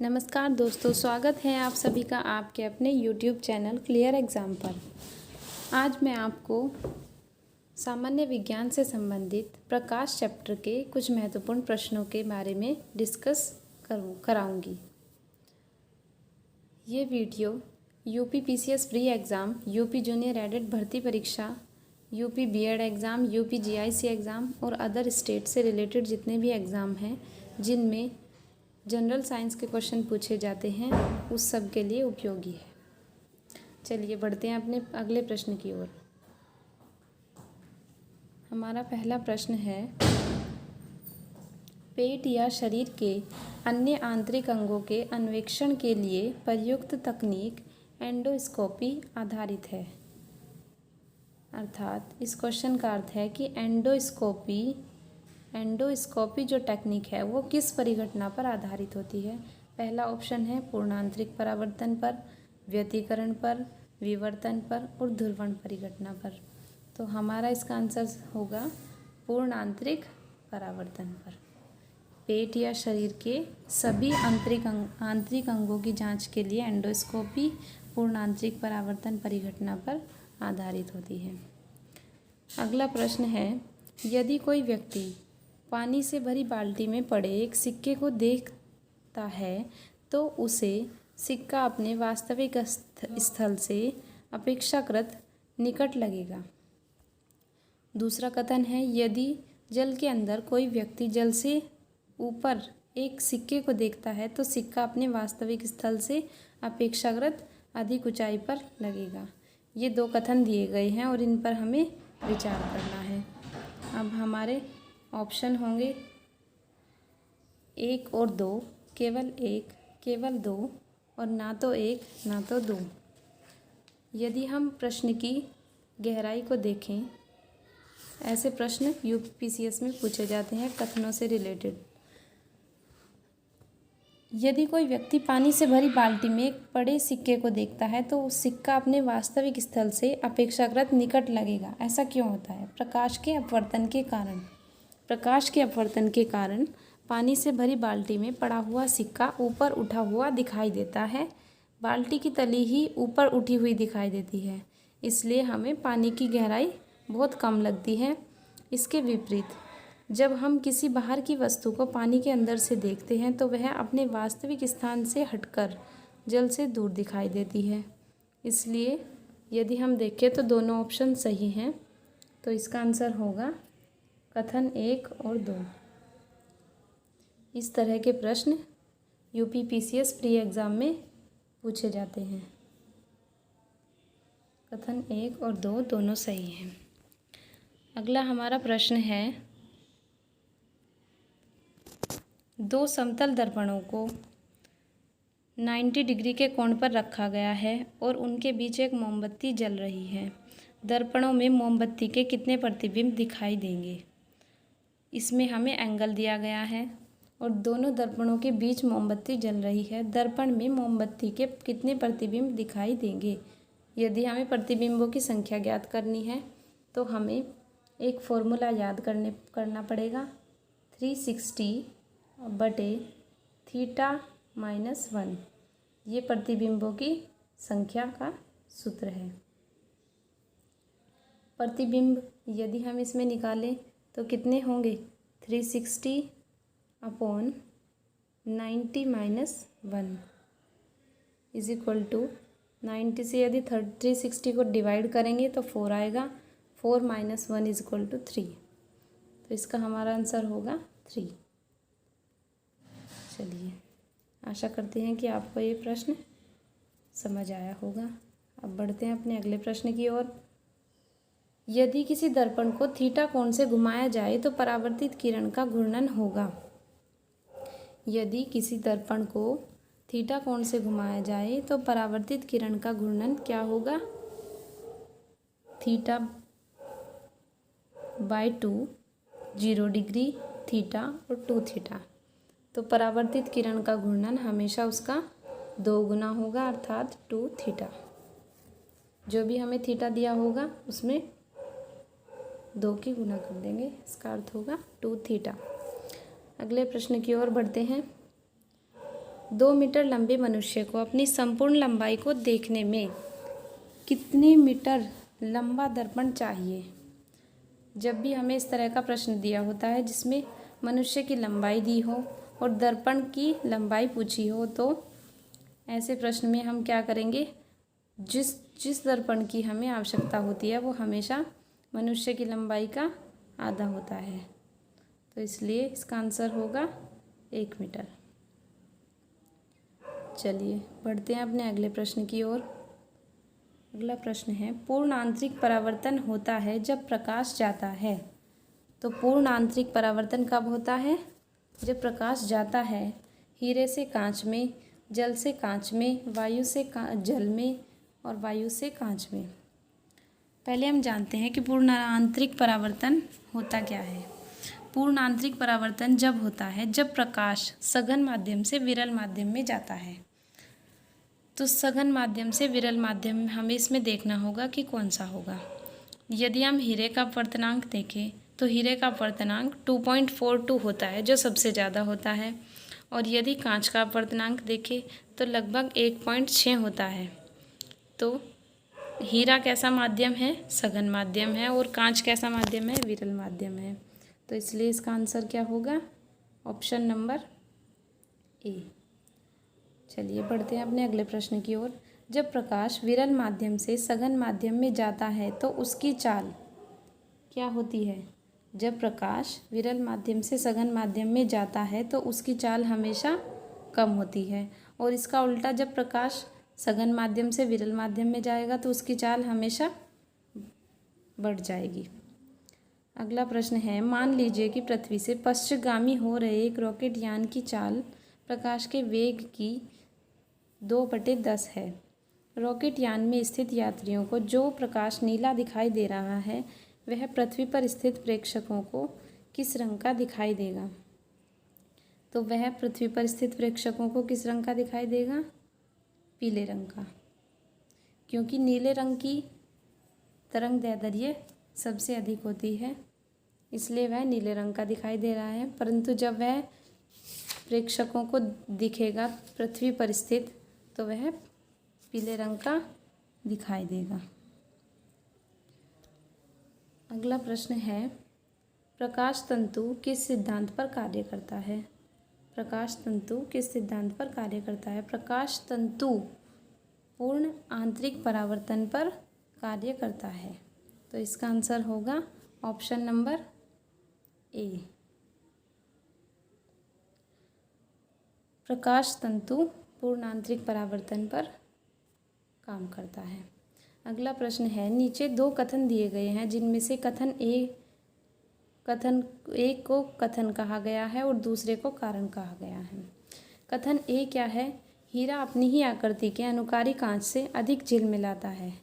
नमस्कार दोस्तों, स्वागत है आप सभी का आपके अपने YouTube चैनल क्लियर एग्ज़ाम पर। आज मैं आपको सामान्य विज्ञान से संबंधित प्रकाश चैप्टर के कुछ महत्वपूर्ण प्रश्नों के बारे में डिस्कस कराऊंगी। ये video UP PCS pre exam, UP junior added भर्ती परीक्षा, UP BEd exam, UP GIC exam और अदर स्टेट से रिलेटेड जितने भी एग्ज़ाम हैं जिनमें जनरल साइंस के क्वेश्चन पूछे जाते हैं उस सब के लिए उपयोगी है। चलिए बढ़ते हैं अपने अगले प्रश्न की ओर। हमारा पहला प्रश्न है, पेट या शरीर के अन्य आंतरिक अंगों के अन्वेषण के लिए प्रयुक्त तकनीक एंडोस्कोपी आधारित है। अर्थात इस क्वेश्चन का अर्थ है कि एंडोस्कोपी जो टेक्निक है वो किस परिघटना पर आधारित होती है। पहला ऑप्शन है पूर्णांतरिक परावर्तन पर, व्यतिकरण पर, विवर्तन पर और ध्रुवण परिघटना पर। तो हमारा इसका आंसर होगा पूर्णांतरिक परावर्तन पर। पेट या शरीर के सभी आंतरिक अंगों की जांच के लिए एंडोस्कोपी पूर्णांतरिक परावर्तन परिघटना पर आधारित होती है। अगला प्रश्न है, यदि कोई व्यक्ति पानी से भरी बाल्टी में पड़े एक सिक्के को देखता है तो उसे सिक्का अपने वास्तविक स्थल से अपेक्षाकृत निकट लगेगा। दूसरा कथन है, यदि जल के अंदर कोई व्यक्ति जल से ऊपर एक सिक्के को देखता है तो सिक्का अपने वास्तविक स्थल से अपेक्षाकृत अधिक ऊंचाई पर लगेगा। ये दो कथन दिए गए हैं और इन पर हमें विचार करना है। अब हमारे ऑप्शन होंगे 1 और 2, केवल 1, केवल 2 और ना तो 1 ना तो 2। यदि हम प्रश्न की गहराई को देखें, ऐसे प्रश्न यूपी PCS में पूछे जाते हैं कथनों से रिलेटेड। यदि कोई व्यक्ति पानी से भरी बाल्टी में एक पड़े सिक्के को देखता है तो उस सिक्का अपने वास्तविक स्थल से अपेक्षाकृत निकट लगेगा। ऐसा क्यों होता है? प्रकाश के अपवर्तन के कारण पानी से भरी बाल्टी में पड़ा हुआ सिक्का ऊपर उठा हुआ दिखाई देता है। बाल्टी की तली ही ऊपर उठी हुई दिखाई देती है, इसलिए हमें पानी की गहराई बहुत कम लगती है। इसके विपरीत जब हम किसी बाहर की वस्तु को पानी के अंदर से देखते हैं तो वह अपने वास्तविक स्थान से हटकर जल से दूर दिखाई देती है। इसलिए यदि हम देखें तो दोनों ऑप्शन सही हैं। तो इसका आंसर होगा कथन 1 और 2। इस तरह के प्रश्न यूपी PCS प्री एग्ज़ाम में पूछे जाते हैं। कथन 1 और 2 दोनों सही हैं। अगला हमारा प्रश्न है, 2 समतल दर्पणों को 90 डिग्री के कोण पर रखा गया है और उनके बीच एक मोमबत्ती जल रही है। दर्पणों में मोमबत्ती के कितने प्रतिबिंब दिखाई देंगे? इसमें हमें एंगल दिया गया है और दोनों दर्पणों के बीच मोमबत्ती जल रही है। दर्पण में मोमबत्ती के कितने प्रतिबिंब दिखाई देंगे? यदि हमें प्रतिबिंबों की संख्या ज्ञात करनी है तो हमें एक फॉर्मूला याद करना पड़ेगा। 360/θ-1 ये प्रतिबिंबों की संख्या का सूत्र है। प्रतिबिंब यदि हम इसमें निकालें तो कितने होंगे? 360/90-1 = 90 से यदि 360 को डिवाइड करेंगे तो 4 आएगा। 4 - 1 = 3। तो इसका हमारा आंसर होगा 3। चलिए, आशा करते हैं कि आपको ये प्रश्न समझ आया होगा। अब बढ़ते हैं अपने अगले प्रश्न की ओर। यदि किसी दर्पण को थीटा कोण से घुमाया जाए तो परावर्तित किरण का घूर्णन होगा। यदि किसी दर्पण को थीटा कोण से घुमाया जाए तो परावर्तित किरण का घूर्णन क्या होगा? θ/2, 0 डिग्री, थीटा और 2 थीटा। तो परावर्तित किरण का घूर्णन हमेशा उसका 2 गुना होगा, अर्थात 2 थीटा। जो भी हमें थीटा दिया होगा उसमें 2 की गुना कर देंगे, इसका अर्थ होगा 2 थीटा। अगले प्रश्न की ओर बढ़ते हैं। 2 मीटर लंबे मनुष्य को अपनी संपूर्ण लंबाई को देखने में कितने मीटर लंबा दर्पण चाहिए? जब भी हमें इस तरह का प्रश्न दिया होता है जिसमें मनुष्य की लंबाई दी हो और दर्पण की लंबाई पूछी हो, तो ऐसे प्रश्न में हम क्या करेंगे, जिस दर्पण की हमें आवश्यकता होती है वो हमेशा मनुष्य की लंबाई का आधा होता है। तो इसलिए इसका आंसर होगा 1 मीटर। चलिए बढ़ते हैं अपने अगले प्रश्न की ओर। अगला प्रश्न है, पूर्ण आंतरिक परावर्तन होता है जब प्रकाश जाता है। तो पूर्ण आंतरिक परावर्तन कब होता है? जब प्रकाश जाता है हीरे से कांच में, जल से कांच में, वायु से जल में और वायु से कांच में। पहले हम जानते हैं कि पूर्ण आंतरिक परावर्तन होता क्या है। पूर्ण आंतरिक परावर्तन जब होता है जब प्रकाश सघन माध्यम से विरल माध्यम में जाता है। तो सघन माध्यम से विरल माध्यम हमें इसमें देखना होगा कि कौन सा होगा। यदि हम हीरे का अपवर्तनांक देखें तो हीरे का अपवर्तनांक 2.42 होता है जो सबसे ज़्यादा होता है, और यदि कांच का अपवर्तनांक देखें तो लगभग 1.6 होता है। तो हीरा कैसा माध्यम है? सघन माध्यम है, और कांच कैसा माध्यम है? विरल माध्यम है। तो इसलिए इसका आंसर क्या होगा? Option number A. चलिए बढ़ते हैं अपने अगले प्रश्न की ओर। जब प्रकाश विरल माध्यम से सघन माध्यम में जाता है तो उसकी चाल क्या होती है? जब प्रकाश विरल माध्यम से सघन माध्यम में जाता है तो उसकी चाल हमेशा कम होती है, और इसका उल्टा जब प्रकाश सघन माध्यम से विरल माध्यम में जाएगा तो उसकी चाल हमेशा बढ़ जाएगी। अगला प्रश्न है, मान लीजिए कि पृथ्वी से पश्चिमगामी हो रहे एक रॉकेट यान की चाल प्रकाश के वेग की 2/10 है। रॉकेट यान में स्थित यात्रियों को जो प्रकाश नीला दिखाई दे रहा है वह पृथ्वी पर स्थित प्रेक्षकों को किस रंग का दिखाई देगा? तो वह पृथ्वी पर स्थित प्रेक्षकों को किस रंग का दिखाई देगा? पीले रंग का, क्योंकि नीले रंग की तरंगदैर्ध्य सबसे अधिक होती है, इसलिए वह नीले रंग का दिखाई दे रहा है। परंतु जब वह प्रेक्षकों को दिखेगा पृथ्वी पर स्थित तो वह पीले रंग का दिखाई देगा। अगला प्रश्न है, प्रकाश तंतु किस सिद्धांत पर कार्य करता है? प्रकाश तंतु किस सिद्धांत पर कार्य करता है? प्रकाश तंतु पूर्ण आंतरिक परावर्तन पर कार्य करता है। तो इसका आंसर होगा ऑप्शन नंबर ए। प्रकाश तंतु पूर्ण आंतरिक परावर्तन पर काम करता है। अगला प्रश्न है, नीचे 2 कथन दिए गए हैं जिनमें से कथन ए को कथन कहा गया है और दूसरे को कारण कहा गया है। कथन ए क्या है? हीरा अपनी ही आकृति के अनुकारी कांच से अधिक झिलमिलाता है।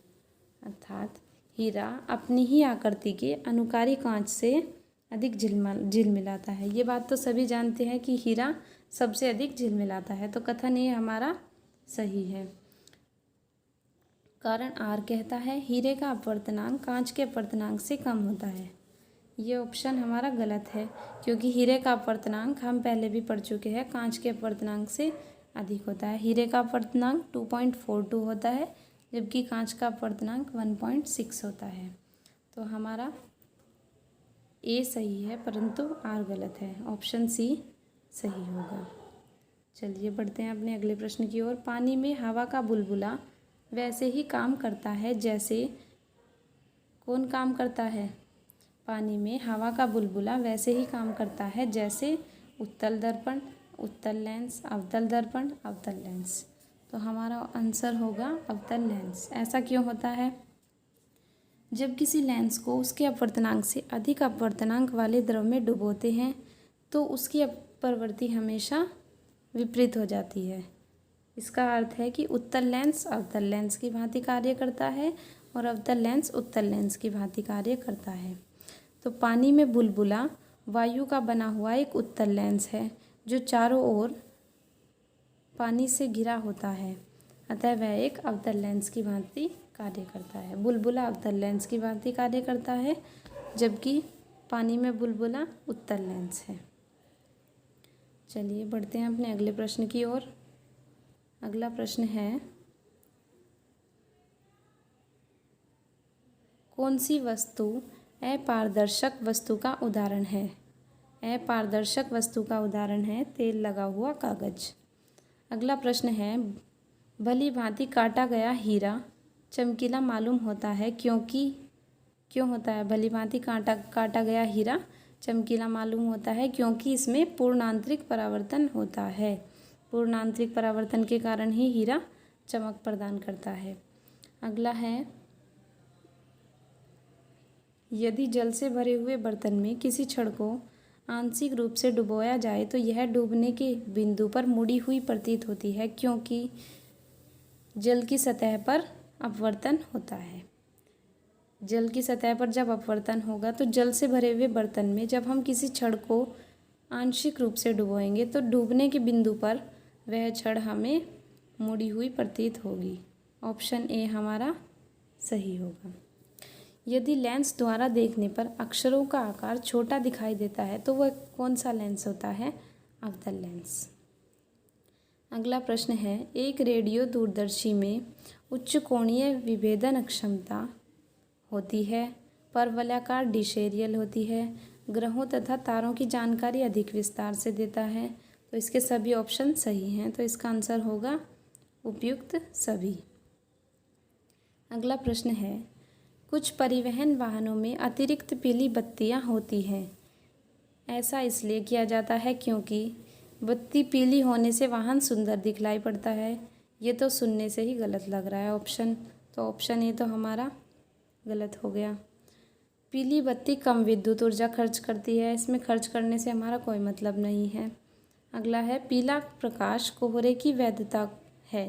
अर्थात हीरा अपनी ही आकृति के अनुकारी कांच से अधिक झिलमिलाता है। ये बात तो सभी जानते हैं कि हीरा सबसे अधिक झिलमिलाता है, तो कथन ए हमारा सही है। कारण आर कहता है हीरे का अपवर्तनांक कांच के अपवर्तनांक से कम होता है। ये ऑप्शन हमारा गलत है, क्योंकि हीरे का अपवर्तनांक हम पहले भी पढ़ चुके हैं कांच के अपवर्तनांक से अधिक होता है। हीरे का अपवर्तनांक 2.42 होता है, जबकि कांच का अपवर्तनांक 1.6 होता है। तो हमारा ए सही है, परंतु आर गलत है। ऑप्शन सी सही होगा। चलिए बढ़ते हैं अपने अगले प्रश्न की ओर। पानी में हवा का बुलबुला वैसे ही काम करता है जैसे, कौन काम करता है? पानी में हवा का बुलबुला वैसे ही काम करता है जैसे उत्तल दर्पण, उत्तल लेंस, अवतल दर्पण, अवतल लेंस। तो हमारा आंसर होगा अवतल लेंस। ऐसा क्यों होता है? जब किसी लेंस को उसके अपवर्तनांक से अधिक अपवर्तनांक वाले द्रव में डुबोते हैं तो उसकी प्रवृत्ति हमेशा विपरीत हो जाती है। इसका अर्थ है कि उत्तल लेंस अवतल लेंस की भांति कार्य करता है और अवतल लेंस उत्तल लेंस की भांति कार्य करता है। तो पानी में बुलबुला वायु का बना हुआ एक उत्तल लेंस है जो चारों ओर पानी से घिरा होता है, अतः वह एक अवतल लेंस की भांति कार्य करता है। बुलबुला अवतल लेंस की भांति कार्य करता है, जबकि पानी में बुलबुला उत्तल लेंस है। चलिए बढ़ते हैं अपने अगले प्रश्न की ओर। अगला प्रश्न है, कौन सी वस्तु अपारदर्शक वस्तु का उदाहरण है? अपारदर्शक वस्तु का उदाहरण है तेल लगा हुआ कागज। अगला प्रश्न है, भली भांति काटा गया हीरा चमकीला मालूम होता है क्योंकि क्यों होता है? भली भांति काटा गया हीरा चमकीला मालूम होता है क्योंकि इसमें पूर्ण आंतरिक परावर्तन होता है। पूर्ण आंतरिक परावर्तन के कारण ही हीरा चमक प्रदान करता है। अगला है, यदि जल से भरे हुए बर्तन में किसी छड़ को आंशिक रूप से डुबोया जाए तो यह डूबने के बिंदु पर मुड़ी हुई प्रतीत होती है क्योंकि जल की सतह पर अपवर्तन होता है। जल की सतह पर जब अपवर्तन होगा तो जल से भरे हुए बर्तन में जब हम किसी छड़ को आंशिक रूप से डुबोएंगे तो डूबने के बिंदु पर वह छड़ हमें मुड़ी हुई प्रतीत होगी। ऑप्शन ए हमारा सही होगा। यदि लेंस द्वारा देखने पर अक्षरों का आकार छोटा दिखाई देता है तो वह कौन सा लेंस होता है? अवतल लेंस। अगला प्रश्न है, एक रेडियो दूरदर्शी में उच्च कोणीय विभेदन क्षमता होती है, परवलयाकार डिश एरियल होती है, ग्रहों तथा तारों की जानकारी अधिक विस्तार से देता है। तो इसके सभी ऑप्शन सही हैं, तो इसका आंसर होगा उपयुक्त सभी। अगला प्रश्न है, कुछ परिवहन वाहनों में अतिरिक्त पीली बत्तियां होती हैं। ऐसा इसलिए किया जाता है क्योंकि बत्ती पीली होने से वाहन सुंदर दिखलाई पड़ता है। ये तो सुनने से ही गलत लग रहा है ऑप्शन, तो ऑप्शन ए तो हमारा गलत हो गया। पीली बत्ती कम विद्युत ऊर्जा खर्च करती है, इसमें खर्च करने से हमारा कोई मतलब नहीं है। अगला है, पीला प्रकाश कोहरे की वैधता है।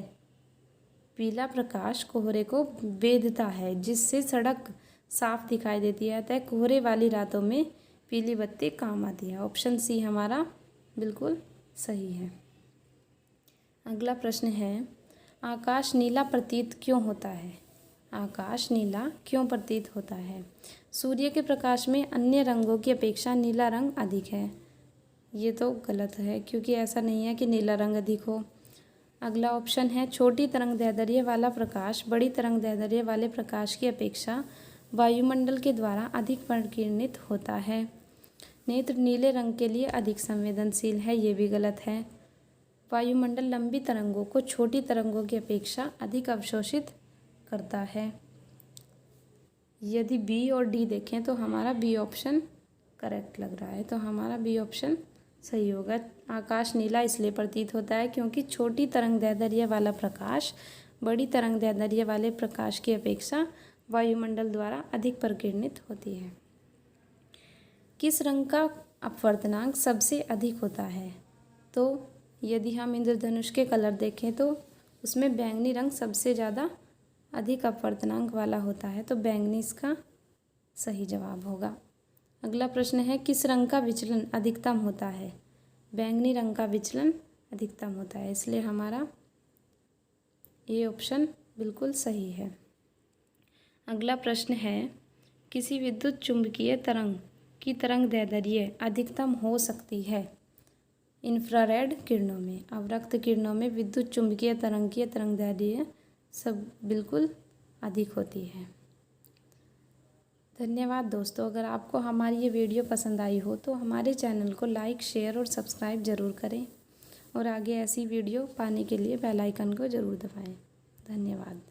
पीला प्रकाश कोहरे को वेधता है जिससे सड़क साफ दिखाई देती है, अतः कोहरे वाली रातों में पीली बत्ती काम आती है। ऑप्शन सी हमारा बिल्कुल सही है। अगला प्रश्न है, आकाश नीला प्रतीत क्यों होता है? आकाश नीला क्यों प्रतीत होता है? सूर्य के प्रकाश में अन्य रंगों की अपेक्षा नीला रंग अधिक है। ये तो गलत है क्योंकि ऐसा नहीं है कि नीला रंग अधिक हो। अगला ऑप्शन है, छोटी तरंगदैर्ध्य वाला प्रकाश बड़ी तरंगदैर्ध्य वाले प्रकाश की अपेक्षा वायुमंडल के द्वारा अधिक परिकीर्णित होता है। नेत्र नीले रंग के लिए अधिक संवेदनशील है, ये भी गलत है। वायुमंडल लंबी तरंगों को छोटी तरंगों की अपेक्षा अधिक अवशोषित करता है। यदि बी और डी देखें तो हमारा बी ऑप्शन करेक्ट लग रहा है, तो हमारा बी ऑप्शन सही होगा। आकाश नीला इसलिए प्रतीत होता है क्योंकि छोटी तरंगदैर्ध्य वाला प्रकाश बड़ी तरंगदैर्ध्य वाले प्रकाश की अपेक्षा वायुमंडल द्वारा अधिक परिकीर्णित होती है। किस रंग का अपवर्तनांक सबसे अधिक होता है? तो यदि हम इंद्रधनुष के कलर देखें तो उसमें बैंगनी रंग सबसे ज़्यादा अधिक अपवर्तनांक वाला होता है, तो बैंगनी इसका सही जवाब होगा। अगला प्रश्न है, किस रंग का विचलन अधिकतम होता है? बैंगनी रंग का विचलन अधिकतम होता है, इसलिए हमारा ये ऑप्शन बिल्कुल सही है। अगला प्रश्न है, किसी विद्युत चुंबकीय तरंग की तरंगदैर्ध्य अधिकतम हो सकती है इंफ्रारेड किरणों में। अवरक्त किरणों में विद्युत चुंबकीय तरंग की तरंगदैर्ध्य सब बिल्कुल अधिक होती है। धन्यवाद दोस्तों। अगर आपको हमारी ये वीडियो पसंद आई हो तो हमारे चैनल को लाइक, शेयर और सब्सक्राइब ज़रूर करें और आगे ऐसी वीडियो पाने के लिए बेल आइकन को ज़रूर दबाएं। धन्यवाद।